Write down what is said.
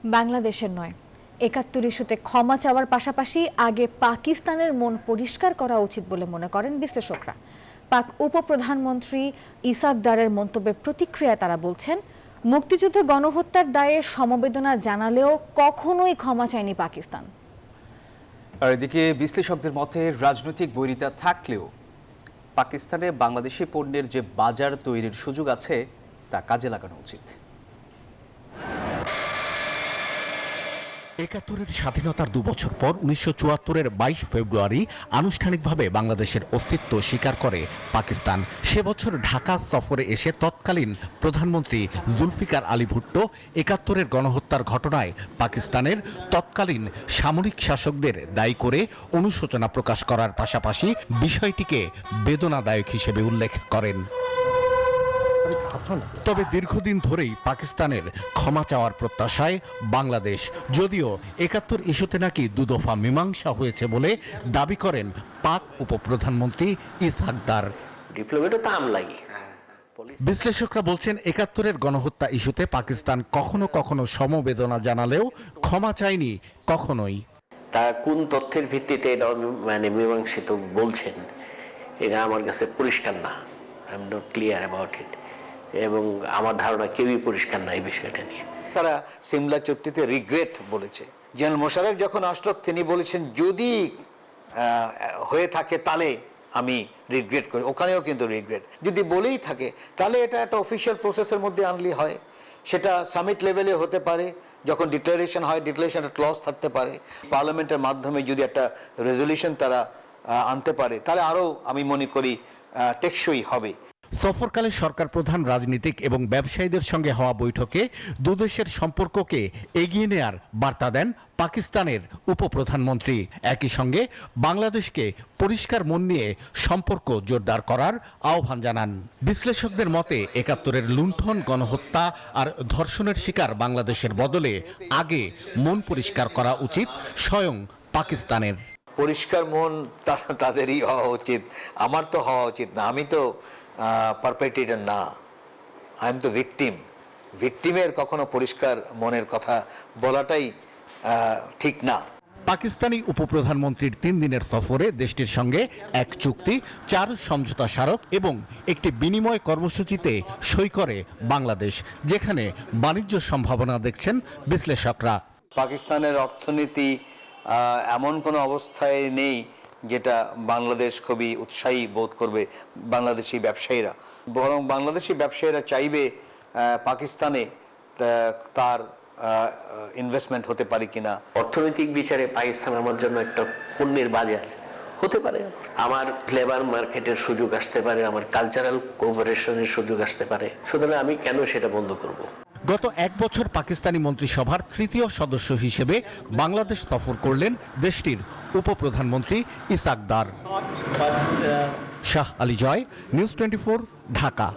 বাংলাদেশের নয়, ৭১ ইস্যুতে ক্ষমা চাওয়ার পাশাপাশি আগে পাকিস্তানের মন পরিষ্কার করা উচিত বলে মনে করেন বিশ্লেষকরা। পাক উপপ্রধানমন্ত্রী ইসাক দারের মন্তব্যের প্রতিক্রিয়ায় তারা বলছেন, মুক্তিযুদ্ধে গণহত্যার দায়ে সমবেদনা জানালেও কখনোই ক্ষমা চায়নি পাকিস্তান। আর এদিকে বিশ্লেষকদের মতে রাজনৈতিক বৈরিতা থাকলেও পাকিস্তানে বাংলাদেশি পণ্যের যে বাজার তৈরির সুযোগ আছে তা কাজে লাগানো উচিত। ৭১-এর স্বাধীনতার ২ বছর পর ১৯৭৪-এর ২২ ফেব্রুয়ারি আনুষ্ঠানিকভাবে বাংলাদেশের অস্তিত্ব স্বীকার করে পাকিস্তান। সে বছর ঢাকা সফরে এসে তৎকালীন প্রধানমন্ত্রী জুলফিকার আলী ভুট্টো ৭১-এর গণহত্যার ঘটনায় পাকিস্তানের তৎকালীন সামরিক শাসকদের দায়ী করে অনুশোচনা প্রকাশ করার পাশাপাশি বিষয়টিকে বেদনাদায়ক হিসেবে উল্লেখ করেন। তবে দীর্ঘদিন ধরেই পাকিস্তানের ক্ষমা চাওয়ার প্রত্যাশায় বাংলাদেশ, যদিও ৭১ ইস্যুতে নাকি দুদফা মীমাংসা হয়েছে বলে দাবি করেন পাক উপপ্রধানমন্ত্রী ইসহাক দার। বিশ্লেষকরা বলছেন ৭১-এর গণহত্যা ইস্যুতে পাকিস্তান কখনো কখনো সমবেদনা জানালেও ক্ষমা চায়নি কখনোই। তারা কোন তথ্যের ভিত্তিতে এটা মীমাংসিত বলছেন এটা আমার কাছে পরিষ্কার না। I am not clear about it, এবং আমার ধারণা কেউই পরিষ্কার না এই বিষয়টা নিয়ে। তারা সিমলা চুক্তিতে রিগ্রেট বলেছে। জেনারেল মোশাররফ যখন আসলো তিনি বলেছেন যদি হয়ে থাকে তাহলে আমি রিগ্রেট করি, ওখানেও কিন্তু রিগ্রেট যদি বলেই থাকে তাহলে এটা একটা অফিসিয়াল প্রসেসের মধ্যে আনলি হয়। সেটা সামিট লেভেলে হতে পারে, যখন ডিক্লারেশন হয় ডিক্লারেশনের ক্লজ থাকতে পারে, পার্লামেন্টের মাধ্যমে যদি একটা রেজলিউশন তারা আনতে পারে তাহলে আরও আমি মনে করি টেকসই হবে। সফরকালে সরকার প্রধান, রাজনীতিক এবং ব্যবসায়ীদের সঙ্গে হওয়া বৈঠকে দুদেশের সম্পর্ককে এগিয়ে নেয়ার বার্তা দেন পাকিস্তানের উপপ্রধানমন্ত্রী। একই সঙ্গে বাংলাদেশকে পরিষ্কার মন নিয়ে সম্পর্ক জোরদার করার আহ্বান জানান। বিশ্লেষকদের মতে ৭১-এর লুণ্ঠন, গণহত্যা আর ধর্ষণের শিকার বাংলাদেশের বদলে আগে মন পরিষ্কার করা উচিত স্বয়ং পাকিস্তানের। পরিষ্কার মন তাদেরই হওয়া উচিত, আমার তো হওয়া উচিত না। আমি তো পারপেট্রেটর না, আই এম তো ভিকটিমের কখনো পরিষ্কার মনের কথা বলাটাই ঠিক না। পাকিস্তানি উপপ্রধানমন্ত্রীর ৩ দিনের সফরে দেশটির সঙ্গে এক চুক্তি, ৪ সমঝোতা স্মারক এবং একটি বিনিময় কর্মসূচিতে সই করে বাংলাদেশ, যেখানে বাণিজ্য সম্ভাবনা দেখছেন বিশ্লেষকরা। পাকিস্তানের অর্থনীতি এমন কোনো অবস্থায় নেই যেটা বাংলাদেশ খুবই উৎসাহী বোধ করবে বাংলাদেশি ব্যবসায়ীরা, বরং বাংলাদেশি ব্যবসায়ীরা চাইবে পাকিস্তানে তার ইনভেস্টমেন্ট হতে পারে কিনা। অর্থনৈতিক বিচারে পাকিস্তান আমার জন্য একটা পণ্যের বাজার হতে পারে, আমার লেবার মার্কেটের সুযোগ আসতে পারে, আমার কালচারাল কোঅপারেশনের সুযোগ আসতে পারে, সুতরাং আমি কেন সেটা বন্ধ করব। গত ১ বছর পাকিস্তানি মন্ত্রিসভার ৩য় সদস্য হিসেবে বাংলাদেশ সফর করলেন দেশটির উপপ্রধানমন্ত্রী ইসহাক দার। শাহ আলী জয়, নিউজ 24, ঢাকা।